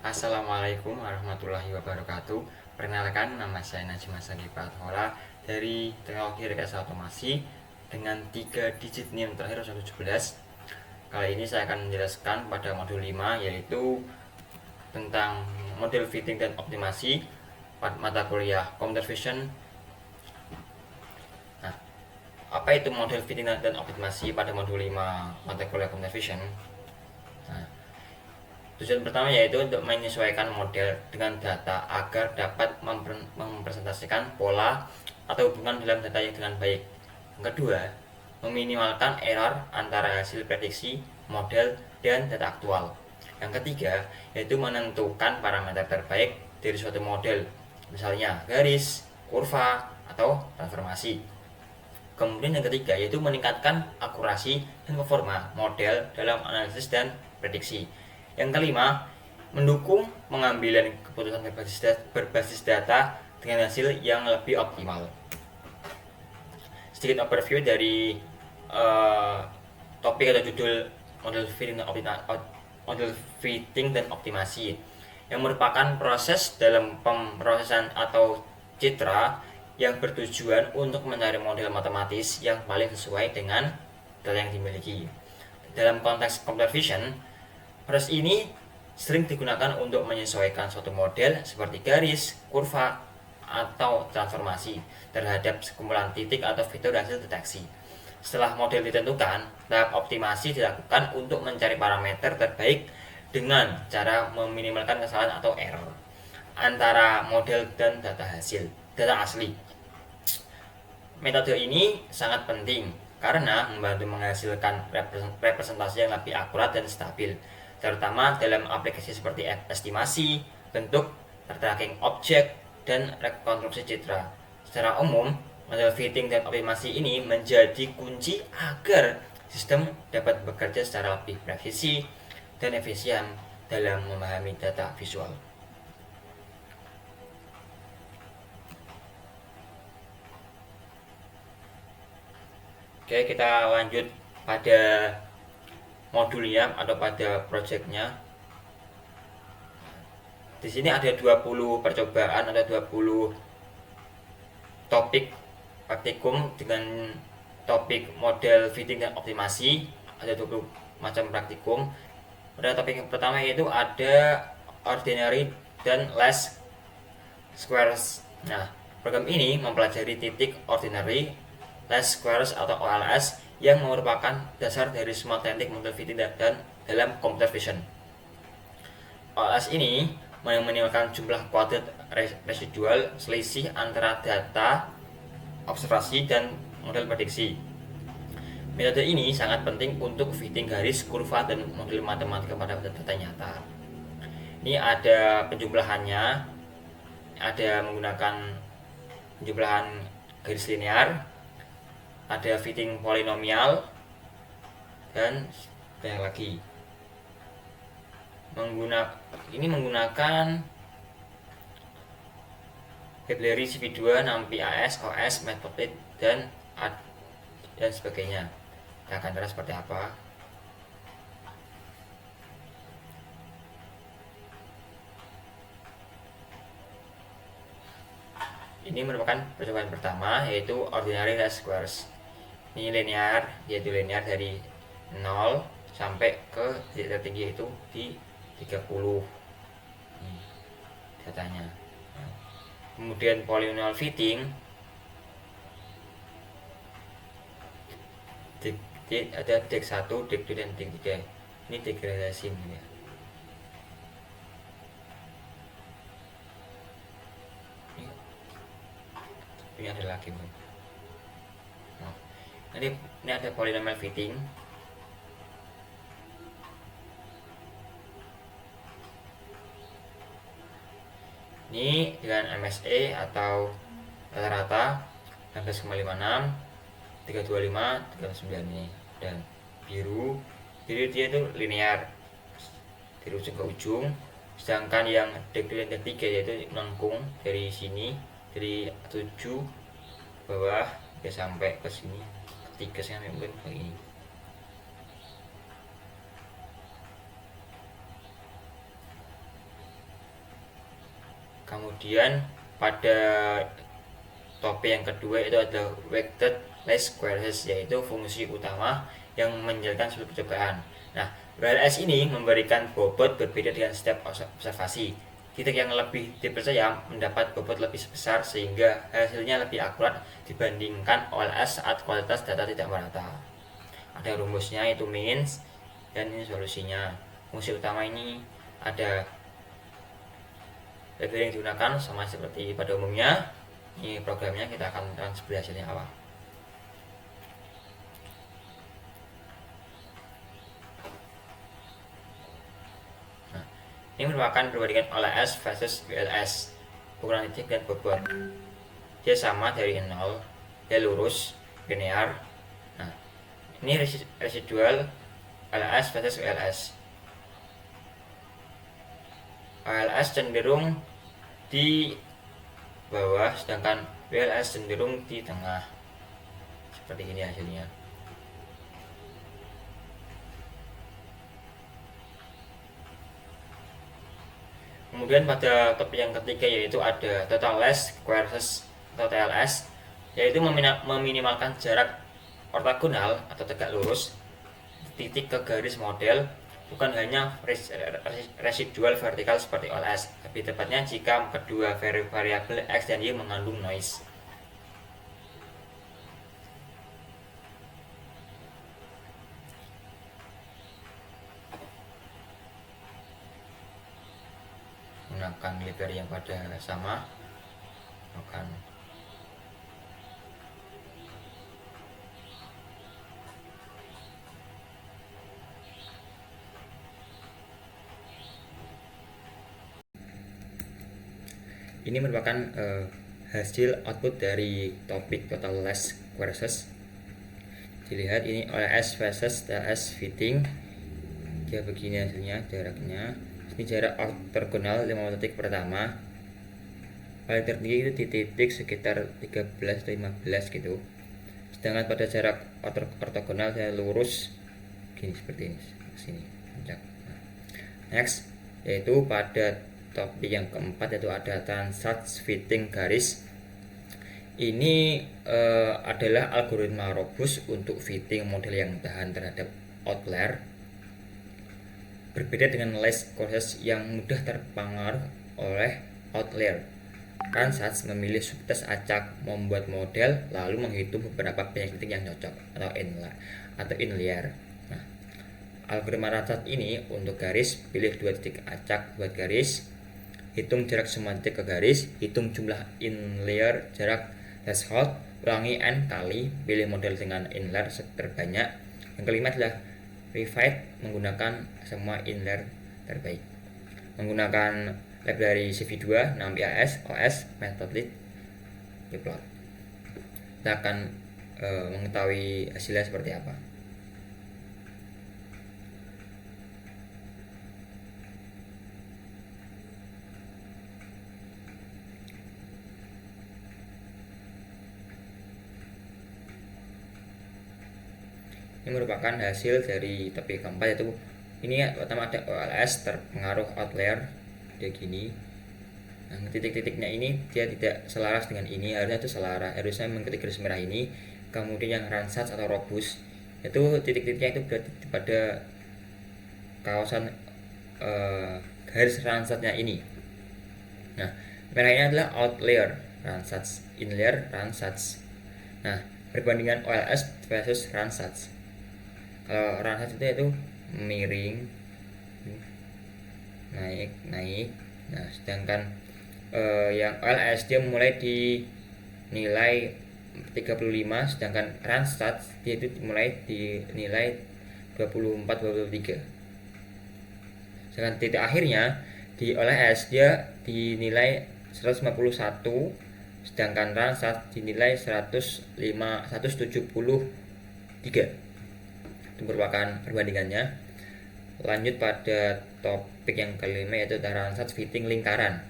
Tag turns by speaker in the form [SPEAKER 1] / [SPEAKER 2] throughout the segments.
[SPEAKER 1] Assalamualaikum warahmatullahi wabarakatuh. Perkenalkan, nama saya Najma Sandi Pathola dari Teknologi Rekayasa Otomasi dengan 3 digit NIM terakhir 117. Kali ini saya akan menjelaskan pada modul 5, yaitu tentang model fitting dan optimasi pada mata kuliah Computer Vision. Nah, apa itu model fitting dan optimasi pada modul 5 mata kuliah Computer Vision? Nah, tujuan pertama yaitu untuk menyesuaikan model dengan data agar dapat mempresentasikan pola atau hubungan dalam data yang dengan baik. Yang kedua, meminimalkan error antara hasil prediksi, model, dan data aktual. Yang ketiga, yaitu menentukan parameter terbaik dari suatu model, misalnya garis, kurva, atau transformasi. Kemudian yang ketiga, yaitu meningkatkan akurasi dan performa model dalam analisis dan prediksi. Yang kelima, mendukung pengambilan keputusan berbasis data dengan hasil yang lebih optimal. Sedikit overview dari topik atau judul model fitting dan optimasi, yang merupakan proses dalam pemrosesan atau citra yang bertujuan untuk mencari model matematis yang paling sesuai dengan data yang dimiliki. Dalam konteks computer vision, proses ini sering digunakan untuk menyesuaikan suatu model seperti garis, kurva, atau transformasi terhadap sekumpulan titik atau vektor hasil deteksi. Setelah model ditentukan, tahap optimasi dilakukan untuk mencari parameter terbaik dengan cara meminimalkan kesalahan atau error antara model dan data asli. Metode ini sangat penting karena membantu menghasilkan representasi yang lebih akurat dan stabil, terutama dalam aplikasi seperti estimasi, bentuk, tracking objek, dan rekonstruksi citra. Secara umum, model fitting dan optimasi ini menjadi kunci agar sistem dapat bekerja secara lebih presisi dan efisien dalam memahami data visual. Oke, kita lanjut pada modulnya atau pada projectnya. Di sini ada 20 percobaan atau 20 topik praktikum dengan topik model fitting dan optimasi. Ada 20 macam praktikum. Pada topik yang pertama yaitu ada ordinary dan least squares. Nah, program ini mempelajari titik ordinary, least squares atau OLS yang merupakan dasar dari semua teknik model fitting dan dalam computer vision. OLS ini meminimalkan jumlah kuadrat residual selisih antara data observasi dan model prediksi. Metode ini sangat penting untuk fitting garis, kurva, dan model matematika pada data nyata. Ini ada penjumlahannya, ada menggunakan penjumlahan garis linear, ada fitting polinomial, dan banyak lagi. Ini menggunakan Hebleri CV2, NumPy AS, OS, Matplotlib, dan sebagainya. Kita akan lihat seperti apa. Ini merupakan percobaan pertama, yaitu ordinary least squares. Ini linear, yaitu linear dari 0 sampai ke titik tertinggi yaitu di 30. Ini datanya. Kemudian polynomial fitting, ada dek 1, dek 2, dan dek 3. Ini degradasi ya. Ini ada lagi. Nah, ini ada polynomial fitting. Ini dengan MSE atau rata-rata 16,56, 325, 39 ini. Dan biru dia itu linear dari ujung ke ujung, sedangkan yang dek 2 dan dek 3 yaitu melengkung dari sini, dari 7 bawah ya sampai ke sini, ke 3 sampai mungkin ke ini. Kemudian pada topik yang kedua itu ada weighted least squares, yaitu fungsi utama yang menjalankan sebuah percobaan. Nah, WLS ini memberikan bobot berbeda dengan setiap observasi. Titik yang lebih dipercaya mendapat bobot lebih besar sehingga hasilnya lebih akurat dibandingkan OLS saat kualitas data tidak merata. Ada rumusnya, itu means, dan ini solusinya. Fungsi utama ini ada label yang digunakan sama seperti pada umumnya. Ini programnya, kita akan transfer hasilnya awal. Nah, ini merupakan perbandingan OLS versus WLS, ukuran titik dan bobot. Dia sama dari 0, dia lurus, linear. Nah, ini residual OLS versus WLS. OLS cenderung di bawah, sedangkan WLS cenderung di tengah. Seperti ini hasilnya. Kemudian pada topik yang ketiga yaitu ada total less versus total TLS, yaitu meminimalkan jarak ortogonal atau tegak lurus titik ke garis model, bukan hanya residual vertikal seperti OLS, tapi tepatnya jika kedua variabel X dan Y mengandung noise. Menggunakan label yang pada sama, akan ini merupakan hasil output dari topik total less versus. Dilihat ini OLS versus TLS fitting, dia begini hasilnya, jaraknya. Ini jarak ortogonal 5 titik pertama, paling tertinggi itu di titik sekitar 13 atau 15 gitu. Sedangkan pada jarak ortogonal saya lurus gini, seperti ini, sini. Next, yaitu pada topik yang keempat yaitu ada transats fitting garis. Ini adalah algoritma robust untuk fitting model yang tahan terhadap outlier. Berbeda dengan less squares yang mudah terpengaruh oleh outlier. Transats memilih subtes acak, membuat model, lalu menghitung beberapa banyak titik yang cocok atau inlier. Nah, algoritma transats ini untuk garis, pilih 2 titik acak buat garis, hitung jarak semua titik ke garis, hitung jumlah inlier jarak threshold, ulangi n kali, pilih model dengan inlier terbanyak. Yang kelima adalah refine menggunakan semua inlier terbaik. Menggunakan library CV2, NumPy OS, Matplotlib, diplot. Kita akan mengetahui hasilnya seperti apa. Ini merupakan hasil dari topik keempat, yaitu ini pertama ada OLS terpengaruh outlier, dia gini. Nah, titik-titiknya ini dia tidak selaras dengan ini, harusnya itu selaras, harusnya mengikuti garis merah ini. Kemudian yang transats atau robust, itu titik-titiknya itu berarti pada kawasan garis transatsnya ini. Nah, merah ini adalah outlier transats, inlier transats. Nah, perbandingan OLS versus transats. Kalau transats itu miring, naik. Nah, sedangkan yang OLS dia mulai di nilai 35, sedangkan transats dia itu mulai di nilai 24-23. Sedangkan titik akhirnya di OLS dia dinilai 151, sedangkan transats dinilai 173. Itu merupakan perbandingannya. Lanjut pada topik yang kelima yaitu transats fitting lingkaran.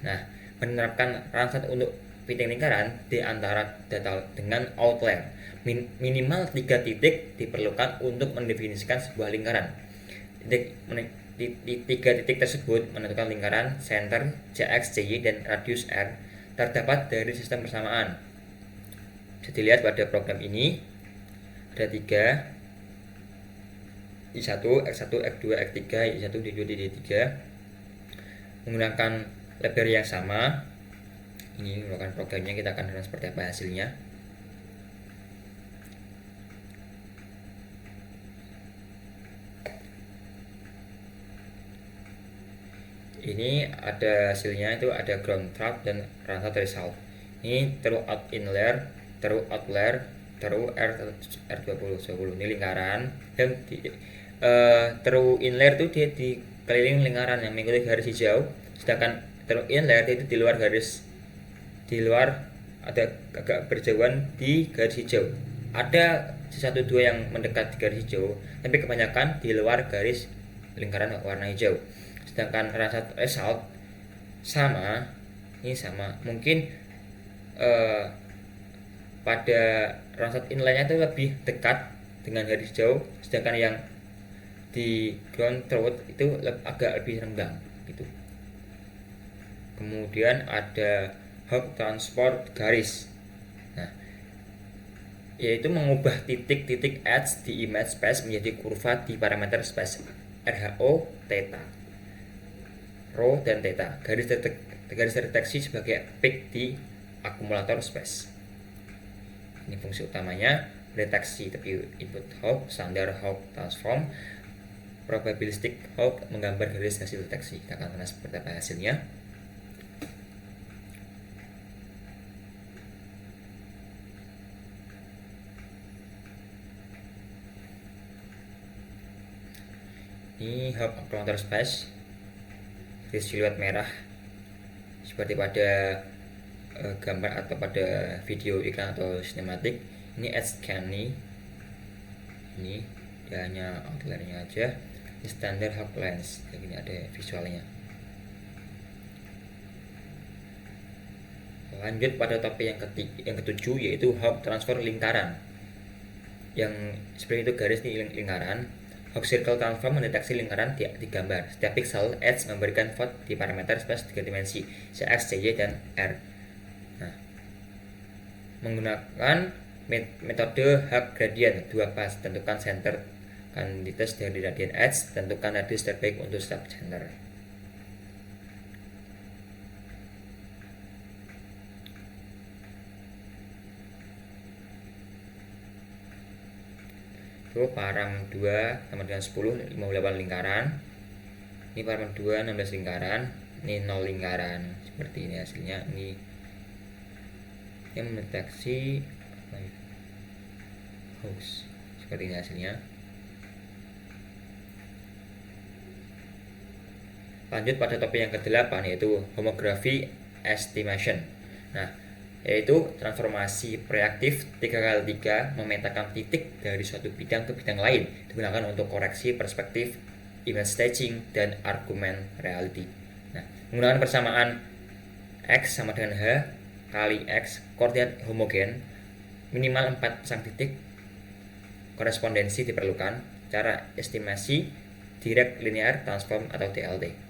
[SPEAKER 1] Nah, menerapkan transats untuk fitting lingkaran di antara data dengan outlier. Minimal 3 titik diperlukan untuk mendefinisikan sebuah lingkaran. tiga titik tersebut menentukan lingkaran, center, JX, JY, dan radius R terdapat dari sistem persamaan. Bisa dilihat pada program ini ada 3 I1, X1, X2, X3, I1, D2, D3 menggunakan library yang sama. Ini merupakan programnya, kita akan lihat seperti apa hasilnya. Ini ada hasilnya, itu ada ground truth dan runtime result. Ini true out in layer, true out layer, true R20. Ini lingkaran yang true in layer itu dia di keliling lingkaran yang mengikuti garis hijau, sedangkan true in layer itu di luar garis, di luar ada agak berjauhan di garis hijau. Ada 1-2 yang mendekat di garis hijau, tapi kebanyakan di luar garis lingkaran warna hijau. Sedangkan runtime result sama, ini sama. Mungkin pada runtime inline-nya itu lebih dekat dengan garis hijau, sedangkan yang di ground truth itu agak lebih renggang gitu. Kemudian ada Hawk transport garis, nah, yaitu mengubah titik-titik edge di image space menjadi kurva di parameter space RHO, theta, rho, dan theta. Garis terdeteksi sebagai peak di akumulator space. Ini fungsi utamanya, deteksi tapi input Hawk, standar Hawk transform, probabilistic Hawk menggambar garis hasil deteksi. Kita akan lihat seperti apa hasilnya. Ini Hawk akumulator space, siluet merah seperti pada gambar atau pada video iklan atau sinematik. Ini edge scan, ini dia hanya outline-nya aja. Ini standar Hawk lens, ini ada visualnya. Lanjut pada topik yang ketujuh, yaitu Hawk transfer lingkaran. Yang seperti itu garis di lingkaran. Hawk circle transform mendeteksi lingkaran di gambar. Setiap pixel edge memberikan vote di parameter space 3 dimensi, X, Y, dan R. Nah, menggunakan metode Hawk gradient 2 pas, tentukan center kandidas dari gradient edge, tentukan radius terbaik untuk setiap center. Itu param 2 sama dengan 10, 58 lingkaran. Ini param 2, 16 lingkaran. Ini 0 lingkaran. Seperti ini hasilnya. Ini yang mendeteksi host. Seperti ini hasilnya. Lanjut pada topik yang ke-8, yaitu homography estimation. Nah, yaitu transformasi proyektif 3x3 memetakan titik dari suatu bidang ke bidang lain, digunakan untuk koreksi perspektif, image staging, dan argumen reality. Nah, menggunakan persamaan X sama dengan H kali X, koordinat homogen, minimal 4 pasang titik, korespondensi diperlukan, cara estimasi direct linear transform atau DLT.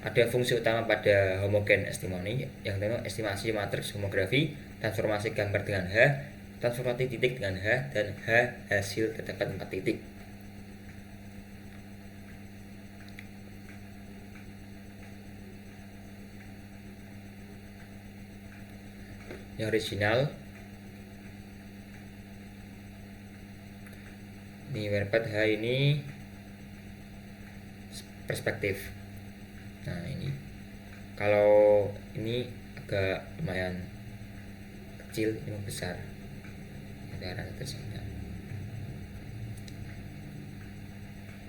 [SPEAKER 1] Ada fungsi utama pada homogen estimoni, yang pertama estimasi matriks homografi, transformasi gambar dengan H, transformasi titik dengan H, dan H hasil terdapat 4 titik. Yang original ini dapat H ini perspektif. Nah, ini kalau ini agak lumayan kecil, ini besar. Ada tersebut.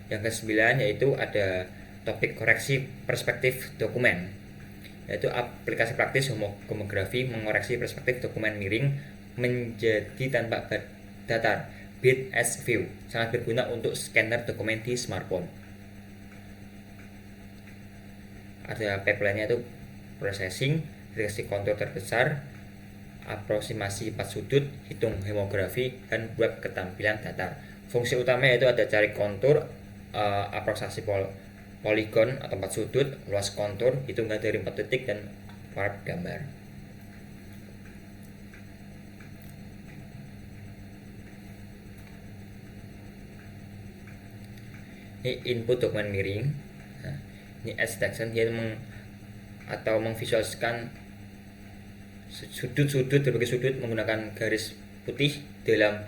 [SPEAKER 1] Yang ke-9 yaitu ada topik koreksi perspektif dokumen, yaitu aplikasi praktis homografi mengoreksi perspektif dokumen miring menjadi tanpa datar, bit as view, sangat berguna untuk scanner dokumen di smartphone. Ada pipeline-nya itu processing, deteksi kontur terbesar, aproksimasi 4 sudut, hitung homografi, dan buat ketampilan datar. Fungsi utamanya itu ada cari kontur, aproksasi poligon atau 4 sudut, luas kontur, hitungan dari 4 titik, dan warp gambar. Ini input dokumen miring. Nah, ini edge detection, dia memvisualisasikan sudut-sudut, berbagai sudut menggunakan garis putih dalam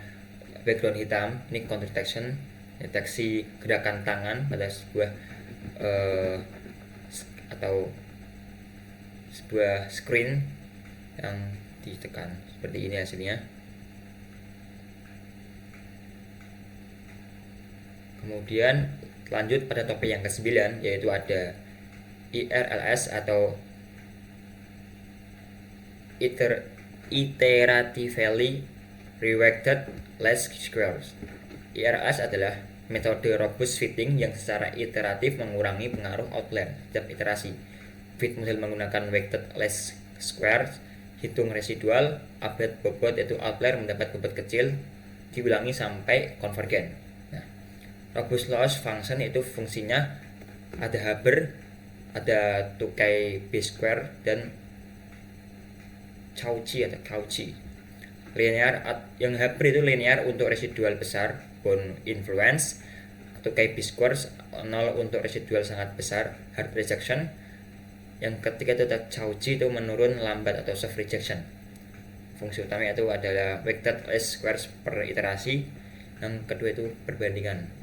[SPEAKER 1] background hitam. Ini contour detection, deteksi gerakan tangan pada sebuah atau sebuah screen yang ditekan. Seperti ini hasilnya. Kemudian lanjut pada topik yang ke-9, yaitu ada IRLS atau Iteratively Reweighted Least Squares. IRLS adalah metode robust fitting yang secara iteratif mengurangi pengaruh outlier setiap iterasi. Fit model menggunakan weighted least squares, hitung residual, update bobot yaitu outlier mendapat bobot kecil, diulangi sampai konvergen. Robust loss function itu fungsinya ada Haber, ada tukai B-square, dan Cauchy atau Cauchy. Linear yang Haber itu linear untuk residual besar, bone influence. Tukai B-square 0 untuk residual sangat besar, hard rejection. Yang ketiga itu Cauchy itu menurun lambat atau soft rejection. Fungsi utama itu adalah weighted least squares per iterasi. Yang kedua itu perbandingan.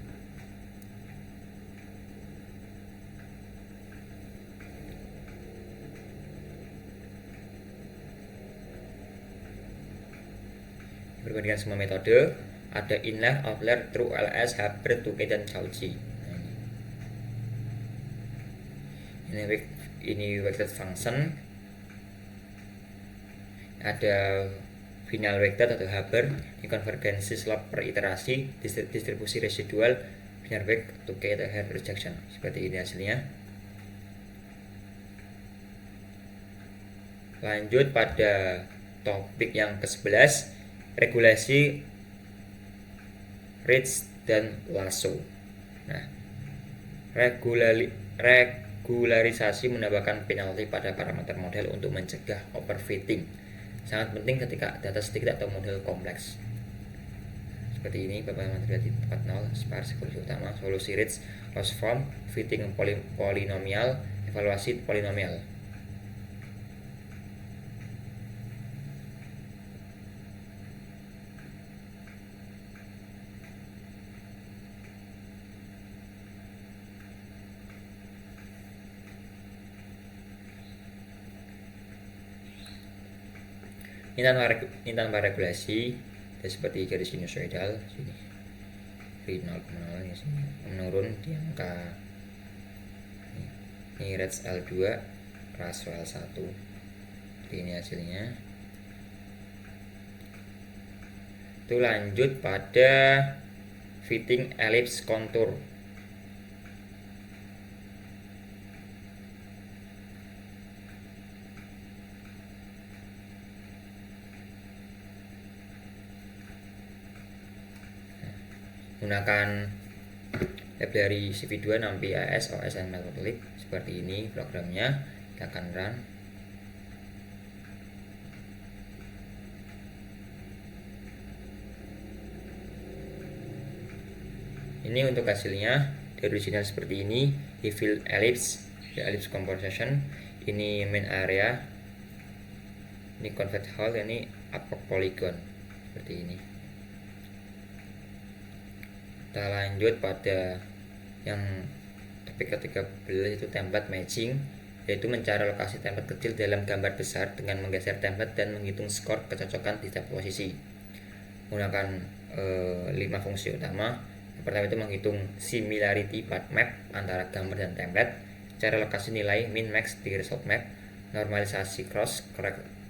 [SPEAKER 1] Perbandingan semua metode, ada inlier, outlier, true LS, Haber, Tukey, dan Cauchy. Ini weighted function, ada final weighted atau Haber, ini konvergensi slope per iterasi, distribusi residual, final weight, Tukey, atau hard rejection. Seperti ini hasilnya. Lanjut pada topik yang ke-11, regulasi Ritz dan Lasso. Nah, regularisasi menambahkan penalti pada parameter model untuk mencegah overfitting. Sangat penting ketika data sedikit atau model kompleks. Seperti ini Bapak materi 40 sparse solusi utama, solusi Ritz, loss form, fitting polinomial, evaluasi polinomial. Ini tanpa regulasi, seperti garis sinusoidal sini, V 0,0 di sini menurun di angka ini Ritz L2, Lasso L1. Ini hasilnya. Itu lanjut pada fitting ellipse contour. Gunakan library CV2 NumPy AS, OS, dan Matplotlib. Seperti ini programnya. Kita akan run. Ini untuk hasilnya dari original seperti ini. He fill ellipse, the ellipse composition. Ini main area. Ini convert hole, ini upper polygon. Seperti ini. Kita lanjut pada yang topik ke-13, itu template matching, yaitu mencari lokasi template kecil dalam gambar besar dengan menggeser template dan menghitung skor kecocokan di setiap posisi. Menggunakan 5 fungsi utama. Yang pertama itu menghitung similarity path map antara gambar dan template, cari lokasi nilai min max di result map, normalisasi cross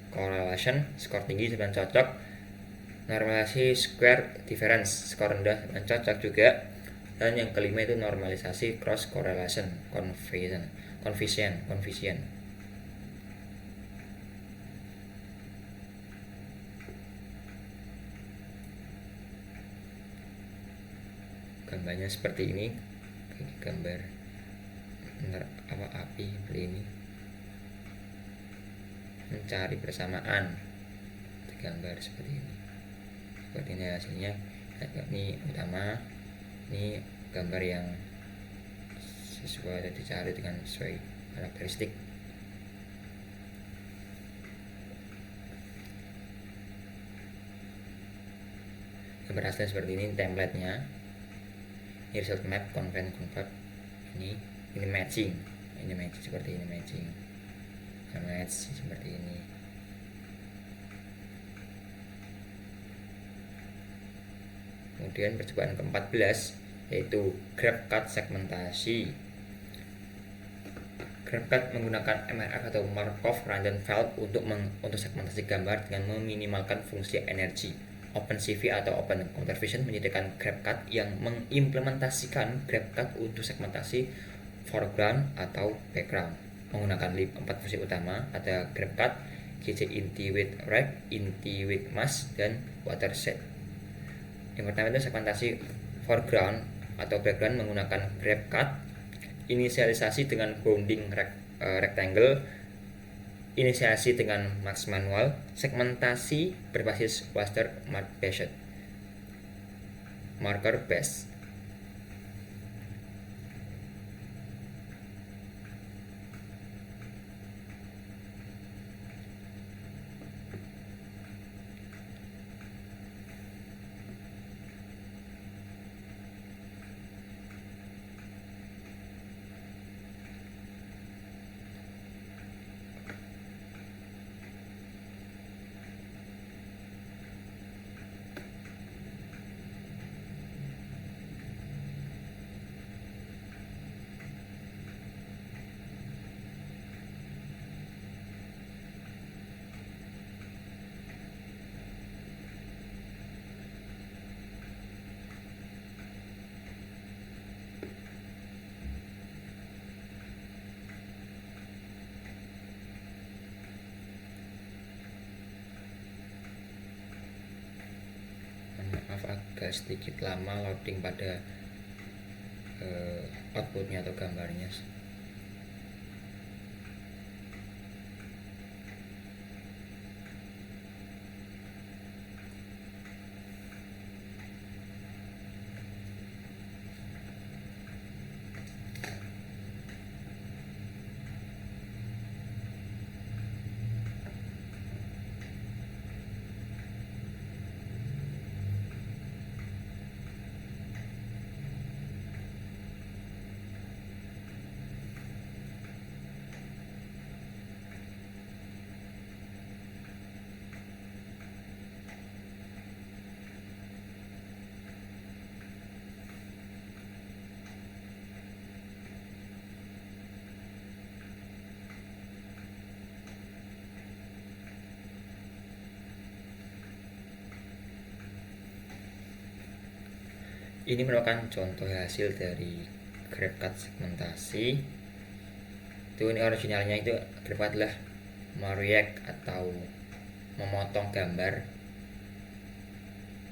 [SPEAKER 1] correlation, skor tinggi dan cocok, normalisasi square difference, skor rendah dan cocok juga. Dan yang kelima itu normalisasi cross correlation coefficient. Gambarnya seperti ini. ini gambar api seperti ini, mencari bersamaan gambar seperti ini hasilnya. Ini utama, ini gambar yang sesuai dan dicari dengan sesuai karakteristik. Gambar hasilnya seperti ini, template-nya. Ini result map, convert, ini matching, seperti ini, match seperti ini. Kemudian percobaan ke-14 yaitu GraphCut segmentasi. GraphCut menggunakan MRF atau Markov Random Valve untuk segmentasi gambar dengan meminimalkan fungsi energi. OpenCV atau Open Computer Vision menyediakan GraphCut yang mengimplementasikan GraphCut untuk segmentasi foreground atau background menggunakan 4 fungsi utama, ada GraphCut, GC Inti with Rect, Inti with Mask, dan Watershed. Yang pertama itu segmentasi foreground atau background menggunakan GraphCut, inisialisasi dengan bounding rectangle, inisiasi dengan max manual, segmentasi berbasis raster marker based. Maaf agak sedikit lama loading pada outputnya atau gambarnya. Ini merupakan contoh hasil dari GraphCut segmentasi. Itu ini originalnya itu GraphCut adalah mereact atau memotong gambar.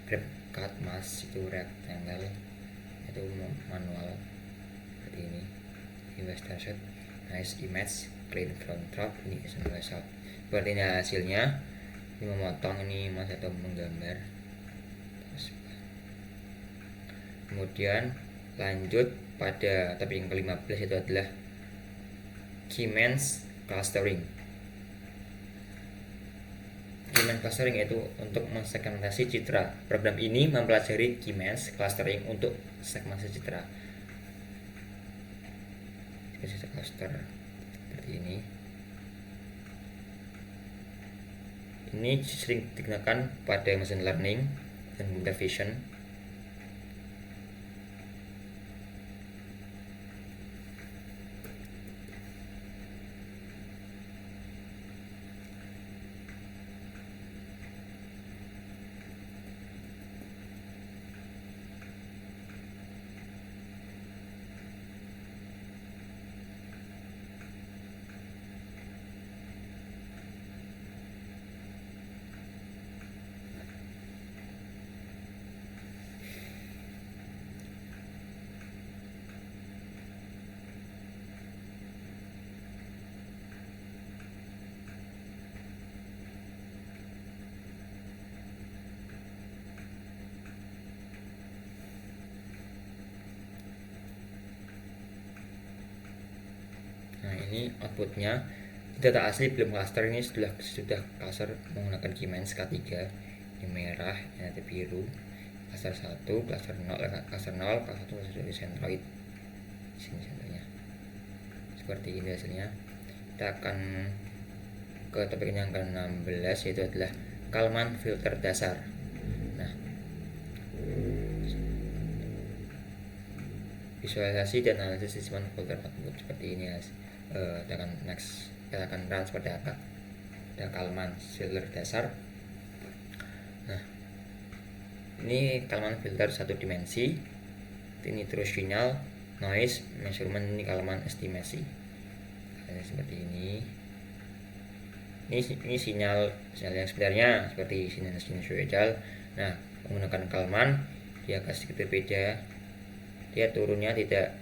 [SPEAKER 1] GraphCut Mask itu rectangle, itu manual seperti ini. Image snapshot, nice image, clean front drop, ini snapshot. Seperti ini hasilnya. Ini memotong, ini mas atau menggambar. Kemudian lanjut pada topik yang ke-15 itu adalah Keymeans clustering. Keymeans clustering itu untuk mensegmentasi citra. Program ini mempelajari Keymeans clustering untuk segmentasi citra. Cluster seperti ini. Ini sering digunakan pada machine learning dan computer vision. ini outputnya. Data asli belum cluster, ini sudah cluster menggunakan Keymanes K3. Ini merah, ini nanti biru. Cluster 1, cluster 0, cluster 0, cluster 1 cluster dari Centroid. Sini contohnya. Seperti ini hasilnya. Kita akan ke topik yang ke-16, yaitu adalah Kalman filter dasar. Nah, visualisasi dan analisis sistem filter output seperti ini ya. Kita akan next, kita akan run seperti apa. Ada Kalman filter dasar. Nah, ini Kalman filter satu dimensi. Ini terus sinyal, noise, measurement, ini Kalman estimasi. Nah, seperti ini. Ini sinyal yang sebenarnya seperti sinyal sinusoidal. Nah, menggunakan Kalman dia agak sedikit berbeda. Dia turunnya tidak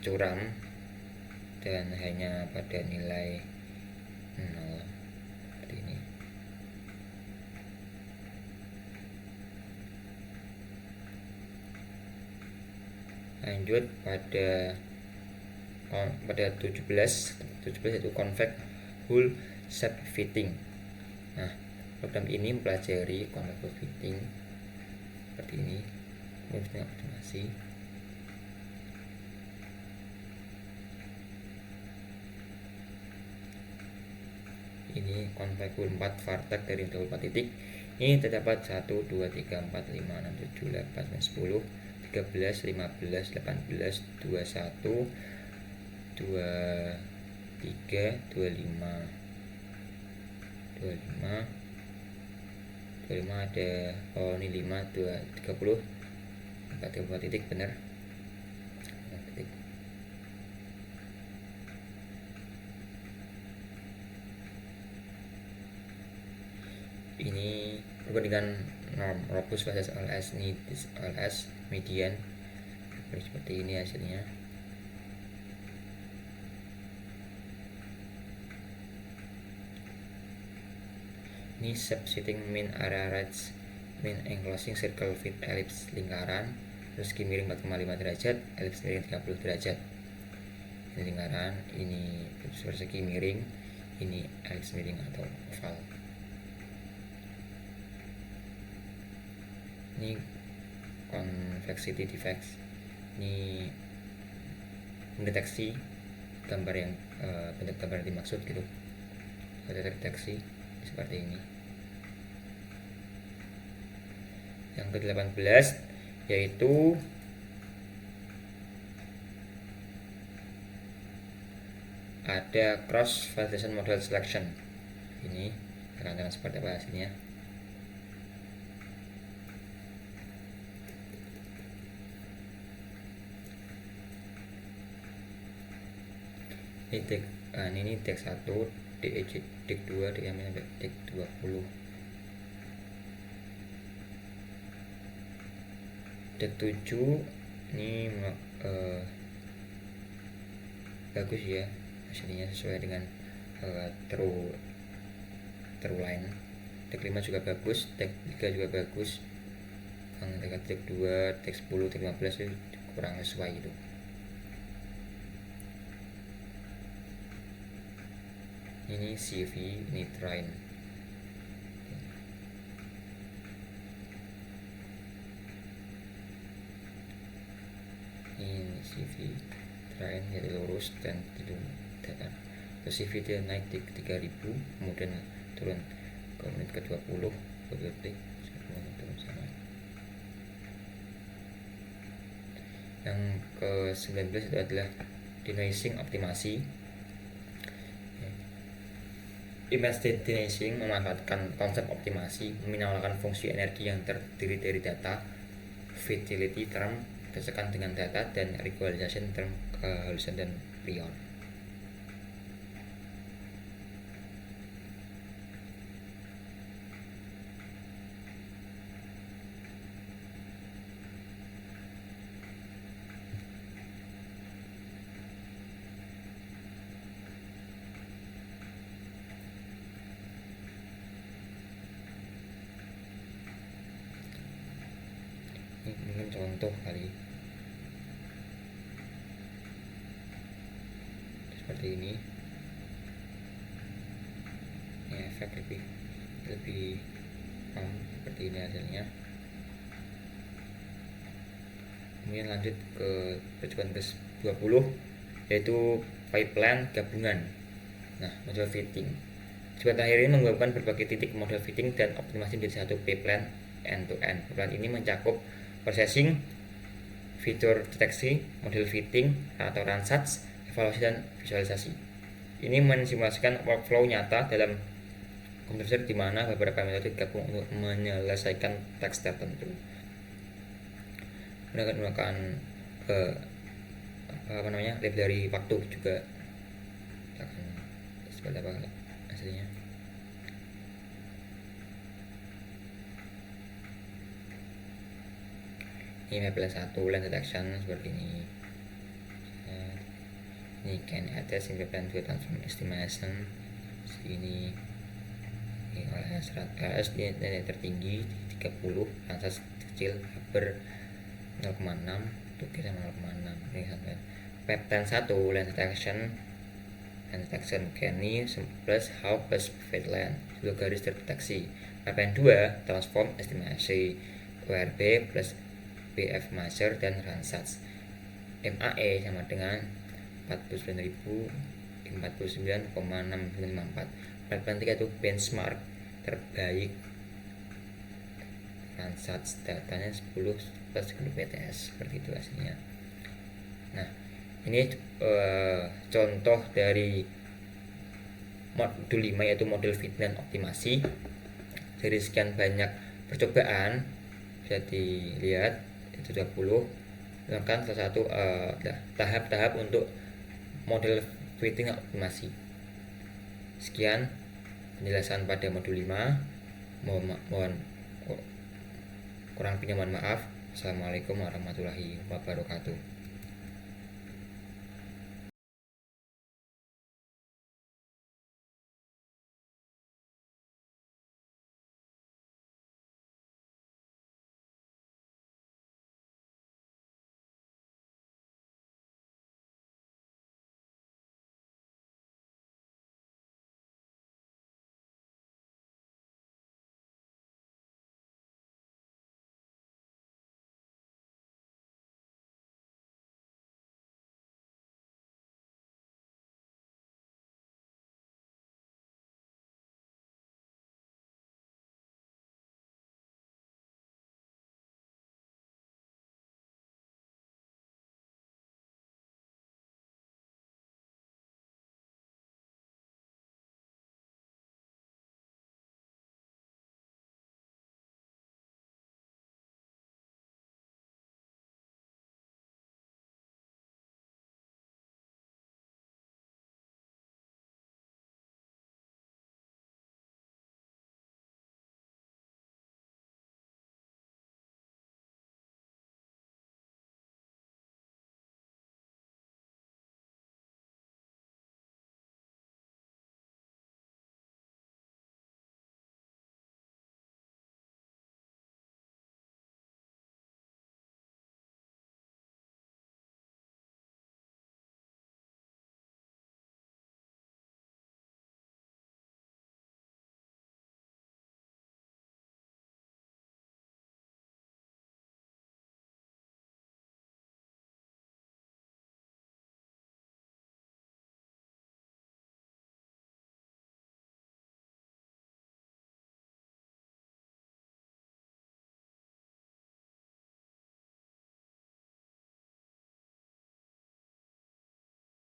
[SPEAKER 1] curam dan hanya pada nilai 0 seperti ini. Lanjut pada 17 itu convex hull shape fitting. Nah, program ini mempelajari convex hull fitting seperti ini. Ini optimasi. Ini convex hull 4 vertex dari 24 titik. Ini terdapat 1 2 3 4 5 6 7 8 10 13 15 18 21 23 25 ada ini 5 2 30 4 titik benar. Titik. Ini berhubung dengan norm robust basis LS, ini LS median seperti ini hasilnya. Ini subsetting mean area range, mean enclosing circle fit ellipse lingkaran, terus segi miring 4,5 derajat, ellipse miring 30 derajat. Ini lingkaran, ini persegi miring, ini ellipse miring atau oval. Ini convexity defects, ini mendeteksi gambar yang bentuk gambar yang dimaksud gitu. Ada deteksi seperti ini. Yang ke-18 yaitu ada cross validation model selection. Ini akan seperti apa hasilnya. Ini tek 1, tek 2, tek 20. Tek 7 ini bagus ya hasilnya, sesuai dengan true line. Tek 5 juga bagus, tek 3 juga bagus. Yang tek 2, tek 10, tek 15 itu kurang sesuai gitu. Ini CV, ini train. Ini CV train jadi lurus dan itu datar. Terus CV dia naik di 3000, kemudian turun ke menit ke 20 ke detik, turun sama. Yang ke-19 itu adalah denoising optimasi. Image denoising memanfaatkan konsep optimasi, meminimalkan fungsi energi yang terdiri dari data, fidelity term, berdasarkan dengan data, dan equalization term, kehalusan dan prior. Mungkin contoh kali. seperti ini. Ini efek lebih seperti ini hasilnya. Kemudian lanjut ke percobaan ke-20, yaitu pipeline gabungan. Nah, model fitting. Percobaan terakhir ini menggabungkan berbagai titik model fitting dan optimasi menjadi satu pipeline end-to-end. Pipeline ini mencakup processing, fitur deteksi, model fitting atau run stats, evaluasi dan visualisasi. Ini mensimulasikan workflow nyata dalam komputer di mana beberapa metode digabung untuk menyelesaikan teks tertentu. Menggunakan lebih dari waktu juga akan seperti apa hasilnya. Ini pipeline 1 line detection seperti ini. Ini can attach pipeline 2 transform estimation. Sini LS ini tertinggi 30, lansas kecil haber 0,6, tuh sama 0,6. Ini sampai pipeline 1 line detection Kenny plus how plus pivot line dua garis terdeteksi. Pipeline 2 transform estimasi ORB plus BF measure dan Ransats. MAE sama dengan 49.049,654. Pipeline 3 itu benchmark terbaik Ransats, datanya 10 plus 10 PTS, seperti itu hasilnya. Nah, ini contoh dari modul 5, yaitu model fitting dan optimasi. Dari sekian banyak percobaan bisa dilihat itu 20, melakukan salah satu tahap-tahap untuk model fitting dan optimasi. Sekian penjelasan pada modul 5. Mohon kurang lebihnya mohon maaf. Assalamualaikum warahmatullahi wabarakatuh.